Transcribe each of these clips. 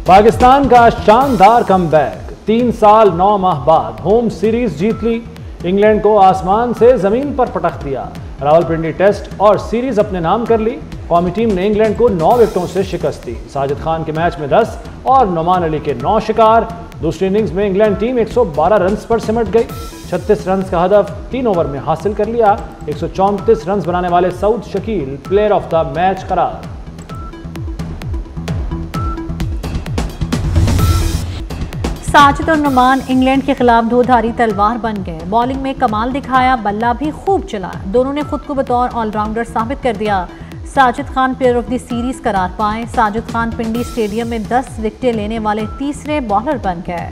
पाकिस्तान का शानदार कमबैक, 3 साल 9 माह बाद होम सीरीज जीत ली। इंग्लैंड को आसमान से जमीन पर पटक दिया। रावलपिंडी टेस्ट और सीरीज अपने नाम कर ली। कौमी टीम ने इंग्लैंड को 9 विकेटों से शिकस्त दी। साजिद खान के मैच में 10 और नोमान अली के 9 शिकार। दूसरी इनिंग्स में इंग्लैंड टीम 112 रन पर सिमट गई। 36 रन का हदफ 3 ओवर में हासिल कर लिया। 134 रन बनाने वाले Saud Shakeel player of the match करार। साजिद और नुमान इंग्लैंड के खिलाफ धोधारी तलवार बन गए। बॉलिंग में कमाल दिखाया, बल्ला भी खूब चला। दोनों ने खुद को बतौर ऑलराउंडर साबित कर दिया। Sajid Khan player of the series करार पाए। साजिद खान पिंडी स्टेडियम में 10 विकेटें लेने वाले तीसरे बॉलर बन गए।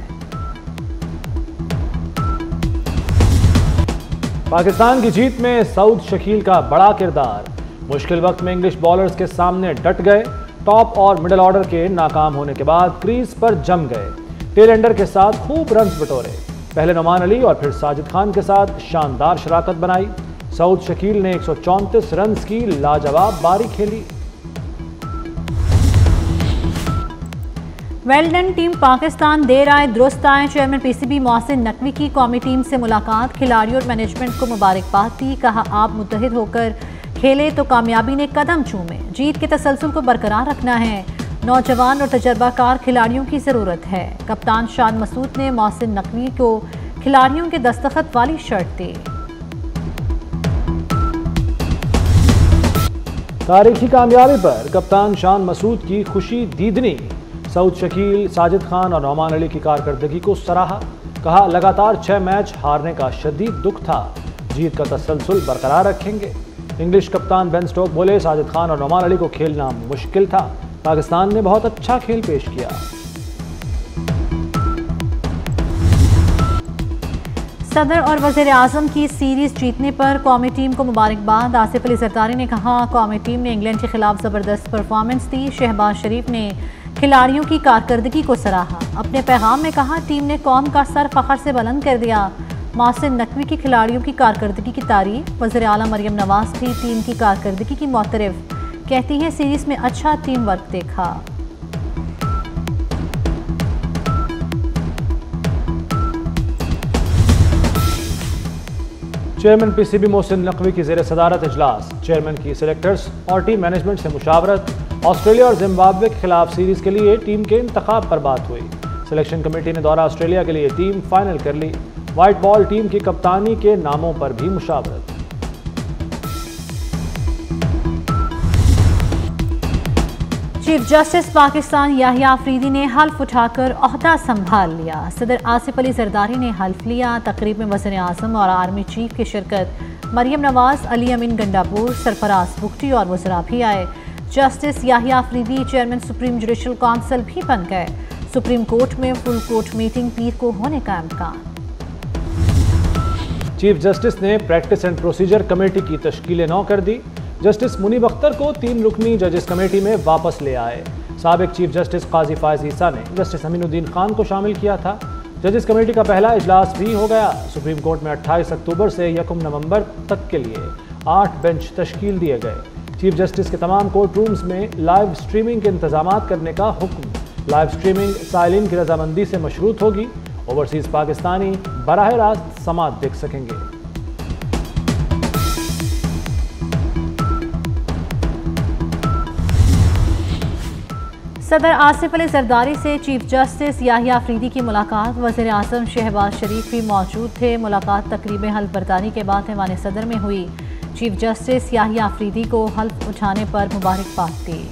पाकिस्तान की जीत में सऊद शकील का बड़ा किरदार। मुश्किल वक्त में इंग्लिश बॉलर्स के सामने डट गए। टॉप और मिडिल ऑर्डर के नाकाम होने के बाद क्रीज पर जम गए। टेल एंडर के साथ खूब रन बटोरे। पहले नोमान अली और फिर साजिद खान के साथ शानदार शराकत बनाई। सऊद शकील ने 134 रन की लाजवाब पारी खेली। वेल डन टीम पाकिस्तान, देर आए दुरुस्त आए। चेयरमैन पीसीबी मोहसिन नकवी की कौमी टीम से मुलाकात। खिलाड़ियों और मैनेजमेंट को मुबारकबाद दी। कहा आप मुत्तहिद होकर खेले तो कामयाबी ने कदम चूमे। जीत के तसलसल को बरकरार रखना है। नौजवान और तजर्बाकार खिलाड़ियों की ज़रूरत है। कप्तान शान मसूद ने मोहसिन नकवी को खिलाड़ियों के दस्तखत वाली शर्ट दी। तारीखी कामयाबी पर कप्तान शान मसूद की खुशी दीदनी। सऊद शकील, साजिद खान और नोमान अली की कारकर्दगी को सराहा। कहा लगातार 6 मैच हारने का शदीद दुख था। जीत का तसलसल बरकरार रखेंगे। इंग्लिश कप्तान बेन स्टोक बोले साजिद खान और नोमान अली को खेलना मुश्किल था। पाकिस्तान ने बहुत अच्छा खेल पेश किया। सदर और वज़ीर आज़म की सीरीज जीतने पर कौमी टीम को मुबारकबाद। आसिफ अली जरदारी ने कहा कौमी टीम ने इंग्लैंड के खिलाफ ज़बरदस्त परफॉर्मेंस दी। शहबाज शरीफ ने खिलाड़ियों की कारकर्दगी को सराहा। अपने पैगाम में कहा टीम ने कौम का सर फखर से बुलंद कर दिया। मोहसिन नकवी की खिलाड़ियों की कारकर्दगी की तारीफ। वज़ीर आला मरियम नवाज भी टीम की कारकर्दगी की मोतरफ। कहती हैं सीरीज में अच्छा टीम वर्क देखा। चेयरमैन पीसीबी मोहसिन नकवी की ज़ेर सदारत इजलास। चेयरमैन की सिलेक्टर्स और टीम मैनेजमेंट से मुशावरत। ऑस्ट्रेलिया और जिम्बाब्वे के खिलाफ सीरीज के लिए टीम के इंतखाब पर बात हुई। सिलेक्शन कमेटी ने दौरा ऑस्ट्रेलिया के लिए टीम फाइनल कर ली। व्हाइट बॉल टीम की कप्तानी के नामों पर भी मुशावरत। चीफ जस्टिस पाकिस्तान याहिया अफरीदी ने हल्फ उठाकर ओहदा संभाल लिया। सदर आसिफ अली जरदारी ने हल्फ लिया। तकरीब में वज़ीर आज़म और आर्मी चीफ की शिरकत। मरियम नवाज, अली अमीन गंडापुर, सरफराज बुख्ती और वज़रा भी आए। Justice Yahya Afridi chairman supreme judicial council भी बन गए। सुप्रीम कोर्ट में फुल कोर्ट मीटिंग पीर को होने का इम्कान। चीफ जस्टिस ने प्रैक्टिस एंड प्रोसीजर कमेटी की तश्कील 9 कर दी। जस्टिस मुनीब अख्तर को 3 रुकनी जजेस कमेटी में वापस ले आए। साबिक चीफ जस्टिस काजी फायज ईसा ने जस्टिस अमीनुद्दीन खान को शामिल किया था। जजेस कमेटी का पहला इजलास भी हो गया। सुप्रीम कोर्ट में 28 अक्टूबर से 1 नवंबर तक के लिए 8 बेंच तश्कील दिए गए। चीफ जस्टिस के तमाम कोर्ट रूम्स में लाइव स्ट्रीमिंग के इंतजाम करने का हुक्म। लाइव स्ट्रीमिंग साइलिन की रजामंदी से मशरूत होगी। ओवरसीज पाकिस्तानी बराह रास्त समात देख सकेंगे। सदर आसिफ अली जरदारी से चीफ जस्टिस याहिया अफरीदी की मुलाकात। वज़ीर आज़म शहबाज शरीफ भी मौजूद थे। मुलाकात तकरीब हल्फ बर्दारी के बाद ऐवान सदर में हुई। चीफ जस्टिस याहिया अफरीदी को हल्फ उठाने पर मुबारकबाद दी।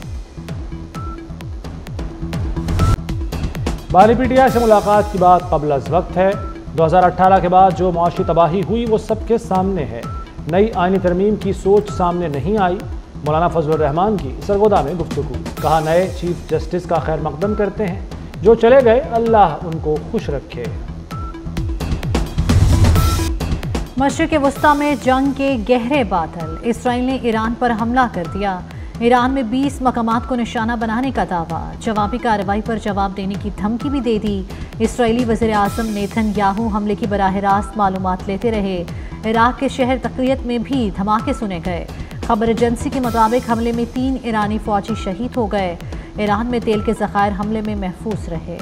बानी पीटीआई से मुलाकात की बात कबल अज़ वक्त है। 2018 के बाद जो मुआशी तबाही हुई वो सबके सामने है। नई आईनी तरमीम की सोच सामने नहीं आई। मौलाना फजलुर रहमान की सरगोदा में गुफ्तगू। कहा नए चीफ जस्टिस का खैर मकदम करते हैं। जो चले गए अल्लाह उनको खुश रखे। मशरिक़ वस्ता में जंग के गहरे बादल। इसराइल ने ईरान पर हमला कर दिया। ईरान में 20 मकामात को निशाना बनाने का दावा। जवाबी कार्रवाई पर जवाब देने की धमकी भी दे दी। इसराइली वज़ीर आज़म नेतन्याहू हमले की बराह रास्त मालूमात लेते रहे। इराक के शहर तक़रियत में भी धमाके सुने गए। खबर एजेंसी के मुताबिक हमले में 3 ईरानी फौजी शहीद हो गए। ईरान में तेल के ज़खायर हमले में महफूज रहे।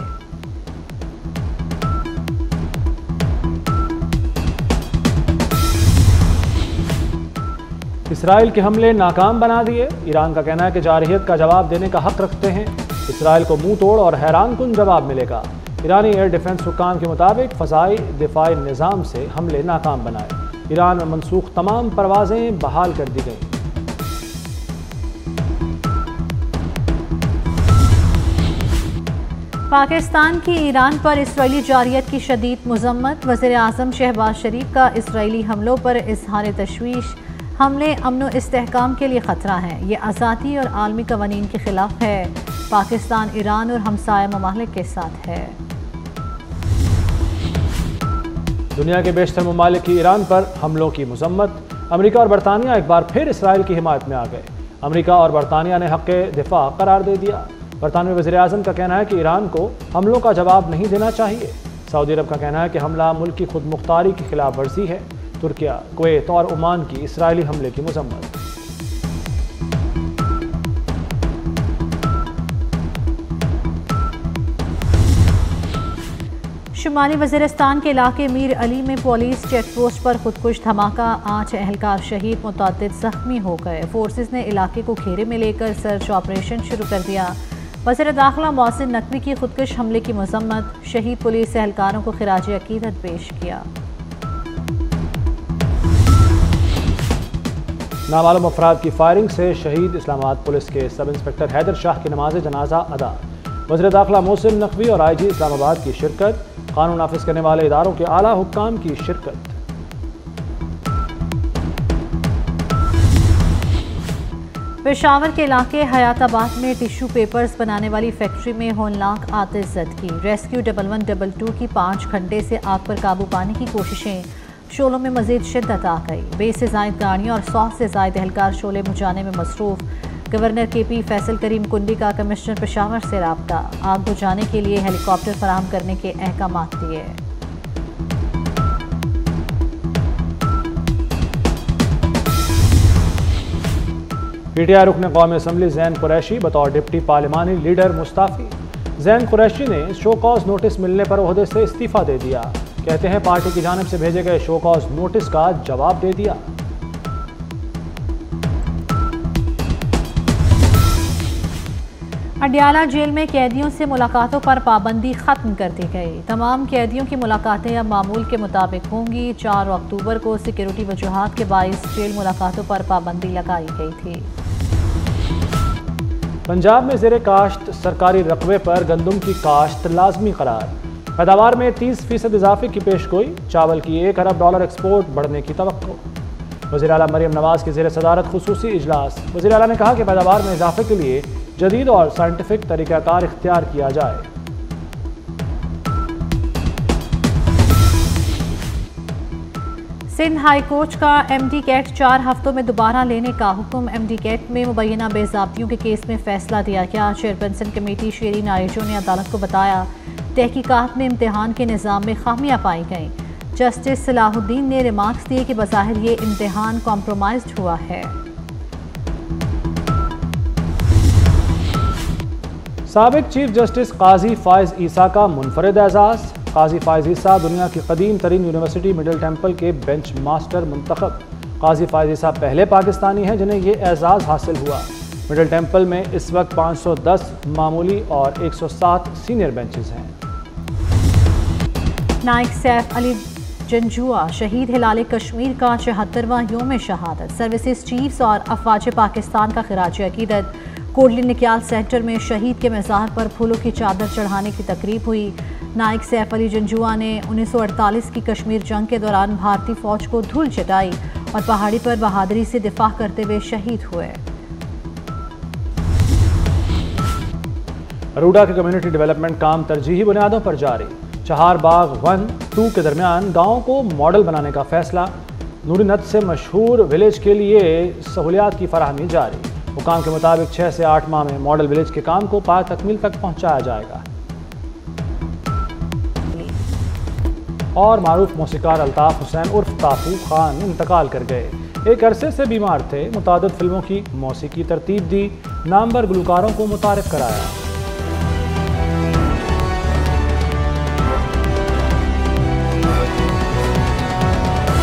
इसराइल के हमले नाकाम बना दिए। ईरान का कहना है कि जारहियत का जवाब देने का हक रखते हैं। इसराइल को मुंह तोड़ और हैरान कुन जवाब मिलेगा। ईरानी एयर डिफेंस हुक्काम के मुताबिक फ़ज़ाई दिफाई निज़ाम से हमले नाकाम बनाए। ईरान में मनसूख तमाम परवाज़ें बहाल कर दी गईं। पाकिस्तान की ईरान पर इसराइली जारहियत की शदीद मज़म्मत। वज़ीर आज़म शहबाज शरीफ का इसराइली हमलों पर इज़हार तशवीश। हमले अमन व इस्तेहकाम के लिए ख़तरा हैं, ये आज़ादी और आलमी कवानीन के ख़िलाफ़ है। पाकिस्तान ईरान और हमसाया ममालिक के साथ है। दुनिया के बेशतर ममालिक की ईरान पर हमलों की मज़म्मत। अमरीका और बरतानिया एक बार फिर इसराइल की हिमायत में आ गए। अमरीका और बरतानिया ने हक़ दिफा करार दे दिया। बरतानवी वज़ीर आज़म का कहना है कि ईरान को हमलों का जवाब नहीं देना चाहिए। सऊदी अरब का कहना है कि हमला मुल्क की खुद मुख्तारी की खिलाफ वर्जी है। तुर्किया, कुवैत और ओमान की इसराइली हमले की मज़म्मत। शुमाली वज़ीरिस्तान के इलाके मीर अली में पुलिस चेक पोस्ट पर खुदकुश धमाका, 8 एहलकार शहीद, मुतअद्दिद ज़ख्मी हो गए। फोर्सेस ने इलाके को घेरे में लेकर सर्च ऑपरेशन शुरू कर दिया। वज़ीर दाखिला मोहसिन नकवी की खुदकुश हमले की मज़म्मत। शहीद पुलिस एहलकारों को खिराज अकीदत पेश किया। नामालूम अफराद की फायरिंग से शहीद इस्लामाबाद पुलिस के सब इंस्पेक्टर हैदर शाह की नमाज जनाजा अदा। वज़ीर दाखिला मोहसिन नकवी और IG इस्लामाबाद की शिरकत। कानून नाफिज करने वाले इदारों के आला हुक्काम की शिरकत। पेशावर के इलाके हयाताबाद में टिश्यू पेपर्स बनाने वाली फैक्ट्री में होलनाक आतिशज़दगी। रेस्क्यू 1122 की 5 घंटे से आग पर काबू पाने की कोशिशें। शोलों में मजीद शिद्दत आ गई। 20 से ज़ायद गाड़ियाँ और 100 से ज़ायद एहलकार शोले बुझाने में मसरूफ़। गवर्नर KP फैसल करीम कुंडी का कमिश्नर पेशावर से राब्ता। आग बुझाने के लिए हेलीकॉप्टर फराहम करने के अहकाम दिए। PTI रुकन कौमी असम्बली ज़ैन कुरैशी बतौर डिप्टी पार्लिमानी लीडर मुस्ताफ़ी। ज़ैन कुरैशी ने शो कॉज नोटिस मिलने पर ओहदे से इस्तीफ़ा दे दिया। कहते हैं पार्टी की जानिब से भेजे गए शो कॉज नोटिस का जवाब दे दिया। अडियाला जेल में कैदियों से मुलाकातों पर पाबंदी खत्म कर दी गई। तमाम कैदियों की मुलाकातें अब मामूल के मुताबिक होंगी। 4 अक्टूबर को सिक्योरिटी वजूहात के बाइस जेल मुलाकातों पर पाबंदी लगाई गई थी। पंजाब में ज़ेरे काश्त सरकारी रकबे पर गंदम की काश्त लाजमी करार। पैदावार में 30% इजाफे की पेशगोई। चावल की $1 अरब एक्सपोर्ट बढ़ने की तवक्को। वज़ीर आला मरियम नवाज की ज़ेर सदारत खुसूसी इजलास। वज़ीर आला ने कहा कि पैदावार में इजाफे के लिए जदीद और साइंटिफिक तरीक़ाकार इख्तियार किया जाए। सिंध हाई कोर्ट का MD कैट 4 हफ्तों में दोबारा लेने का हुक्म। MD कैट में मुबैना बेज़ाब्तियों के केस में फैसला दिया गया। चेयरपर्सन कमेटी शेरीन आरिजो ने अदालत को बताया तहकीकात में इम्तिहान के निज़ाम में खामियां पाई गईं। जस्टिस सलाहुद्दीन ने रिमार्क्स दिए कि बज़ाहिर ये इम्तिहान कॉम्प्रोमाइज्ड हुआ है। साबिक चीफ जस्टिस काजी फायज़ ईसा का मुनफरिद एजाज़। काजी फायज़ ईसा दुनिया की कदीम तरीन यूनिवर्सिटी मिडिल टेम्पल के बेंच मास्टर मुंतखब। काजी फायज़ ईसा पहले पाकिस्तानी हैं जिन्हें ये एजाज़ हासिल हुआ। मिडिल टेम्पल में इस वक्त 510 मामूली और 107 सीनियर बेंचेस हैं। नाइक सैफ अली जंजुआ शहीद हिलाल कश्मीर का 74वां योम शहादत। सर्विसेज चीफ्स और अफवाज पाकिस्तान का खिराज अकीदत। कोटली निक्याल सेंटर में शहीद के मज़ार पर फूलों की चादर चढ़ाने की तकरीब हुई। नाइक सैफ अली जंजुआ ने 1948 की कश्मीर जंग के दौरान भारतीय फौज को धूल चटाई और पहाड़ी पर बहादुरी से दिफा करते हुए शहीद हुए। अरूडा के कम्युनिटी डेवलपमेंट काम तरजीही बुनियादों पर जारी। चहारबाग 1-2 के दरमियान गाँव को मॉडल बनाने का फैसला। नूरी नद से मशहूर विलेज के लिए सहूलियात की फराहमी जारी। हुकाम के मुताबिक 6 से 8 माह में मॉडल विलेज के काम को पाक तकमील तक पहुँचाया जाएगा। और मारूफ मौसीकार अल्ताफ हुसैन उर्फ ताफू खान इंतकाल कर गए। एक अरसे से बीमार थे। मुतादिद फिल्मों की मौसीकी तरतीब दी। नामवर गुलकारों को मुतारिफ कराया।